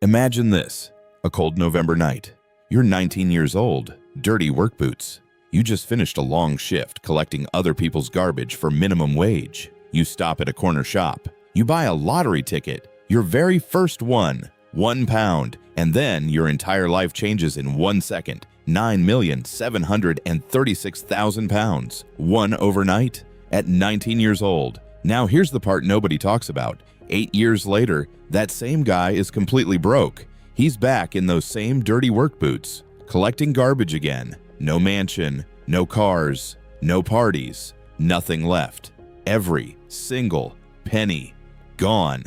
Imagine this, a cold November night. You're 19 years old, dirty work boots. You just finished a long shift collecting other people's garbage for minimum wage. You stop at a corner shop. You buy a lottery ticket, your very first one, £1, and then your entire life changes in 1 second. £9,736,000, won overnight at 19 years old. Now here's the part nobody talks about. 8 years later, that same guy is completely broke. He's back in those same dirty work boots, collecting garbage again. No mansion, no cars, no parties, nothing left. Every single penny gone.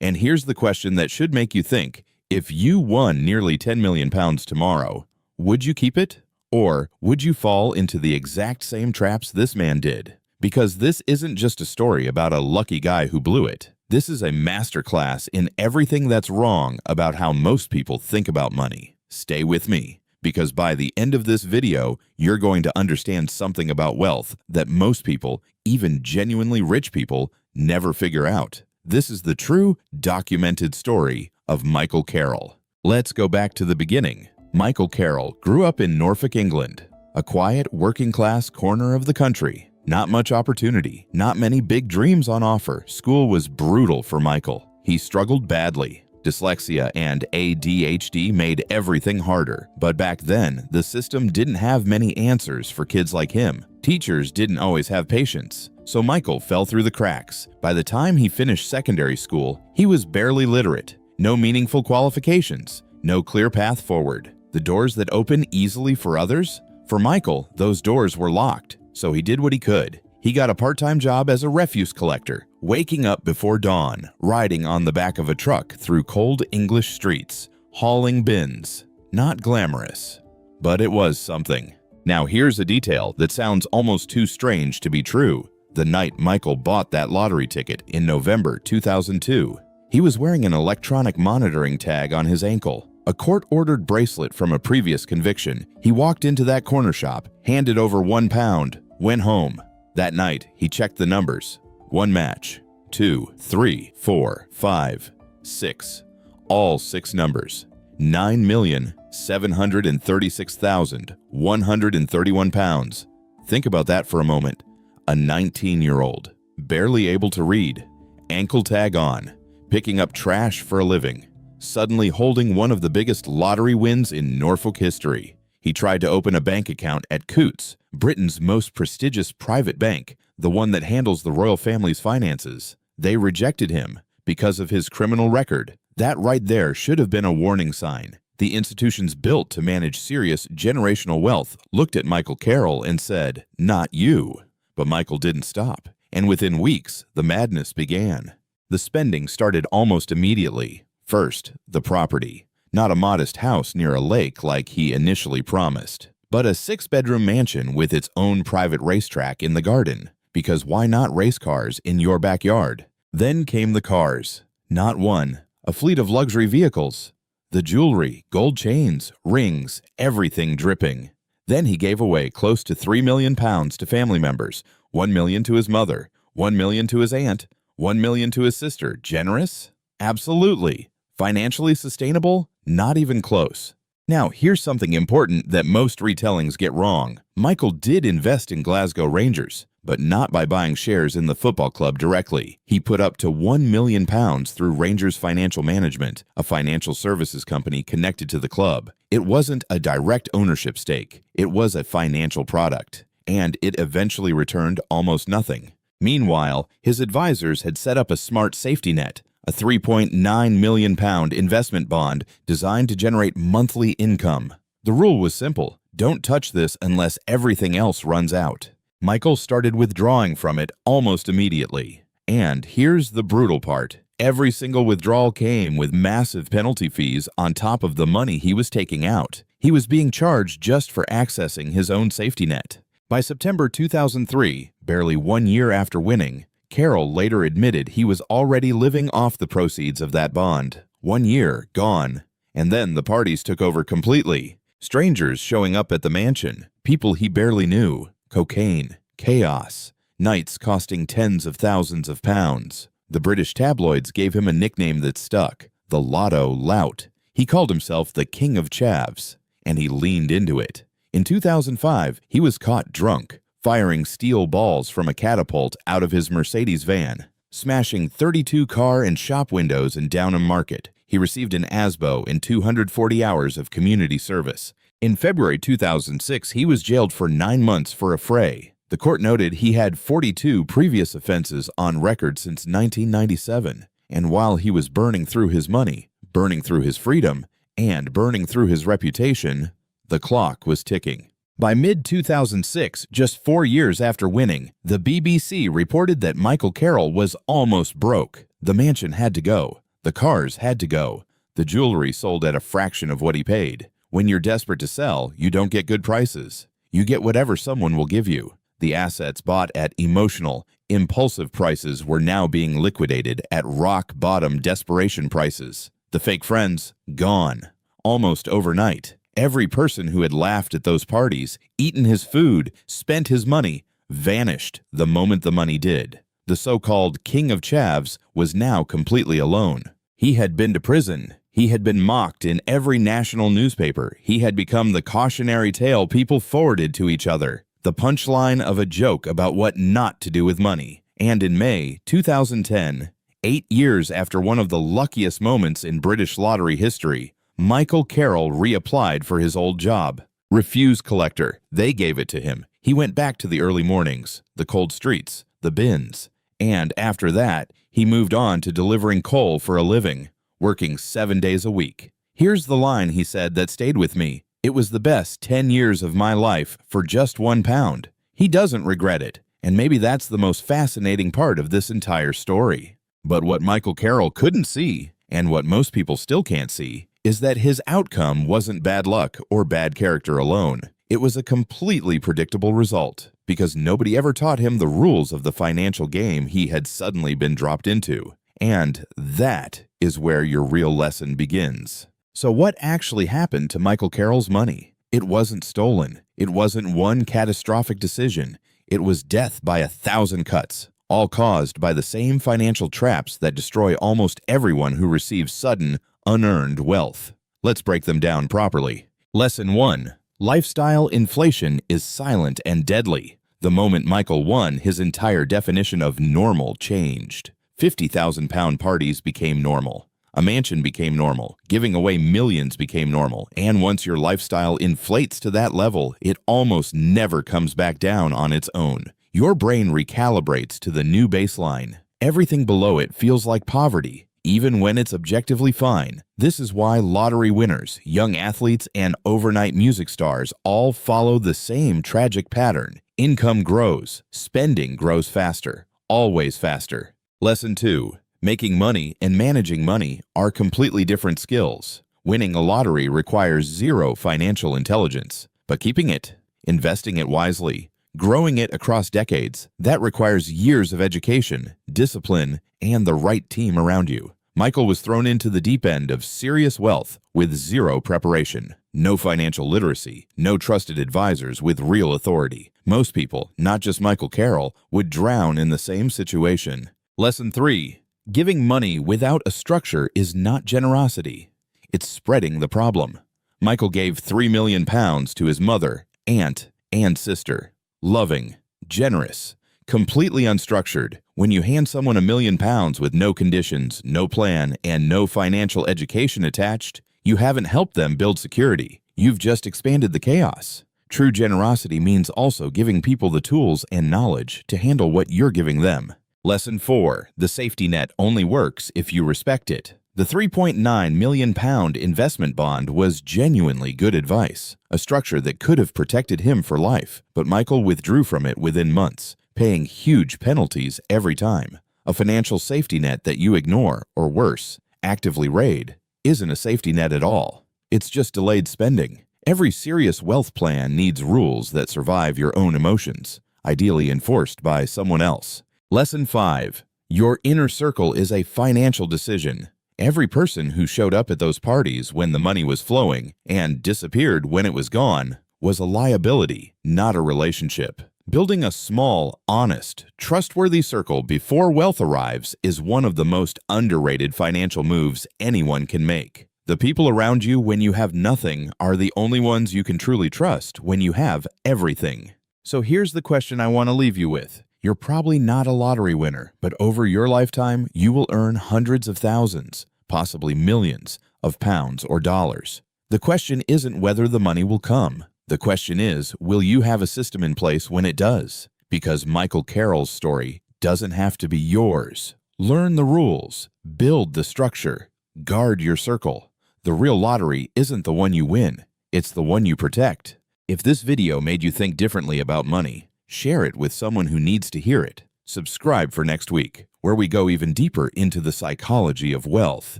And here's the question that should make you think. If you won nearly £10 million tomorrow, would you keep it? Or would you fall into the exact same traps this man did? Because this isn't just a story about a lucky guy who blew it. This is a masterclass in everything that's wrong about how most people think about money. Stay with me, because by the end of this video, you're going to understand something about wealth that most people, even genuinely rich people, never figure out. This is the true, documented story of Michael Carroll. Let's go back to the beginning. Michael Carroll grew up in Norfolk, England, a quiet, working-class corner of the country. Not much opportunity, not many big dreams on offer. School was brutal for Michael. He struggled badly. Dyslexia and ADHD made everything harder. But back then, the system didn't have many answers for kids like him. Teachers didn't always have patience. So Michael fell through the cracks. By the time he finished secondary school, he was barely literate. No meaningful qualifications. No clear path forward. The doors that open easily for others? For Michael, those doors were locked. So he did what he could. He got a part-time job as a refuse collector, waking up before dawn, riding on the back of a truck through cold English streets, hauling bins. Not glamorous, but it was something. Now here's a detail that sounds almost too strange to be true. The night Michael bought that lottery ticket in November 2002, he was wearing an electronic monitoring tag on his ankle, a court-ordered bracelet from a previous conviction. He walked into that corner shop, handed over £1, went home. That night, he checked the numbers. 1 match, 2, 3, 4, 5, 6. All 6 numbers. £9,736,131. Think about that for a moment. A 19-year-old, barely able to read, ankle tag on, picking up trash for a living, suddenly holding one of the biggest lottery wins in Norfolk history. He tried to open a bank account at Coutts, Britain's most prestigious private bank, the one that handles the royal family's finances. They rejected him because of his criminal record. That right there should have been a warning sign. The institutions built to manage serious generational wealth looked at Michael Carroll and said, "Not you." But Michael didn't stop, and within weeks, the madness began. The spending started almost immediately. First, the property. Not a modest house near a lake like he initially promised, but a 6-bedroom mansion with its own private racetrack in the garden. Because why not race cars in your backyard? Then came the cars. Not one, a fleet of luxury vehicles. The jewelry, gold chains, rings, everything dripping. Then he gave away close to £3 million to family members, $1 million to his mother, $1 million to his aunt, $1 million to his sister. Generous? Absolutely. Financially sustainable? Not even close. Now, here's something important that most retellings get wrong. Michael did invest in Glasgow Rangers, but not by buying shares in the football club directly. He put up to £1 million through Rangers Financial Management, a financial services company connected to the club. It wasn't a direct ownership stake. It was a financial product, and it eventually returned almost nothing. Meanwhile, his advisors had set up a smart safety net, a £3.9 million investment bond designed to generate monthly income. The rule was simple: don't touch this unless everything else runs out. Michael started withdrawing from it almost immediately. And here's the brutal part. Every single withdrawal came with massive penalty fees on top of the money he was taking out. He was being charged just for accessing his own safety net. By September 2003, barely 1 year after winning, Carroll later admitted he was already living off the proceeds of that bond. 1 year gone. And then the parties took over completely. Strangers showing up at the mansion, people he barely knew, cocaine, chaos, nights costing tens of thousands of pounds. The British tabloids gave him a nickname that stuck, the Lotto Lout. He called himself the King of Chavs, and he leaned into it. In 2005, he was caught drunk, firing steel balls from a catapult out of his Mercedes van, smashing 32 car and shop windows in Downham Market. He received an ASBO and 240 hours of community service. In February 2006, he was jailed for 9 months for a fray. The court noted he had 42 previous offenses on record since 1997, and while he was burning through his money, burning through his freedom, and burning through his reputation, the clock was ticking. By mid-2006, just 4 years after winning, the BBC reported that Michael Carroll was almost broke. The mansion had to go. The cars had to go. The jewelry sold at a fraction of what he paid. When you're desperate to sell, you don't get good prices. You get whatever someone will give you. The assets bought at emotional, impulsive prices were now being liquidated at rock-bottom desperation prices. The fake friends, gone. Almost overnight. Every person who had laughed at those parties, eaten his food, spent his money, vanished the moment the money did. The so-called King of Chavs was now completely alone. He had been to prison. He had been mocked in every national newspaper. He had become the cautionary tale people forwarded to each other, the punchline of a joke about what not to do with money. And in May 2010, 8 years after one of the luckiest moments in British lottery history, Michael Carroll reapplied for his old job. Refuse collector. They gave it to him. He went back to the early mornings, the cold streets, the bins. And after that, he moved on to delivering coal for a living, working 7 days a week. Here's the line he said that stayed with me. It was the best 10 years of my life for just £1. He doesn't regret it, and maybe that's the most fascinating part of this entire story. But what Michael Carroll couldn't see, and what most people still can't see, is that his outcome wasn't bad luck or bad character alone. It was a completely predictable result, because nobody ever taught him the rules of the financial game he had suddenly been dropped into. And that is where your real lesson begins. So what actually happened to Michael Carroll's money? It wasn't stolen. It wasn't one catastrophic decision. It was death by 1,000 cuts, all caused by the same financial traps that destroy almost everyone who receives sudden, unearned wealth. Let's break them down properly. Lesson 1. Lifestyle inflation is silent and deadly. The moment Michael won, his entire definition of normal changed. £50,000 parties became normal. A mansion became normal. Giving away millions became normal. And once your lifestyle inflates to that level, it almost never comes back down on its own. Your brain recalibrates to the new baseline. Everything below it feels like poverty, even when it's objectively fine. This is why lottery winners, young athletes, and overnight music stars all follow the same tragic pattern. Income grows, spending grows faster, always faster. Lesson 2. Making money and managing money are completely different skills. Winning a lottery requires zero financial intelligence, but keeping it, investing it wisely, growing it across decades, that requires years of education, discipline, and the right team around you. Michael was thrown into the deep end of serious wealth with zero preparation, no financial literacy, no trusted advisors with real authority. Most people, not just Michael Carroll, would drown in the same situation. Lesson 3. Giving money without a structure is not generosity. It's spreading the problem. Michael gave £3 million to his mother, aunt, and sister. Loving, generous, completely unstructured. When you hand someone £1 million with no conditions, no plan, and no financial education attached, you haven't helped them build security. You've just expanded the chaos. True generosity means also giving people the tools and knowledge to handle what you're giving them. Lesson 4. The safety net only works if you respect it. The £3.9 million investment bond was genuinely good advice, a structure that could have protected him for life, but Michael withdrew from it within months, paying huge penalties every time. A financial safety net that you ignore, or worse, actively raid, isn't a safety net at all. It's just delayed spending. Every serious wealth plan needs rules that survive your own emotions, ideally enforced by someone else. Lesson 5. Your inner circle is a financial decision. Every person who showed up at those parties when the money was flowing and disappeared when it was gone was a liability, not a relationship. Building a small, honest, trustworthy circle before wealth arrives is one of the most underrated financial moves anyone can make. The people around you when you have nothing are the only ones you can truly trust when you have everything. So here's the question I want to leave you with. You're probably not a lottery winner, but over your lifetime, you will earn hundreds of thousands, possibly millions, of pounds or dollars. The question isn't whether the money will come. The question is, will you have a system in place when it does? Because Michael Carroll's story doesn't have to be yours. Learn the rules, build the structure, guard your circle. The real lottery isn't the one you win, it's the one you protect. If this video made you think differently about money, share it with someone who needs to hear it. Subscribe for next week, where we go even deeper into the psychology of wealth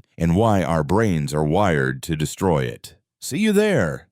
and why our brains are wired to destroy it. See you there!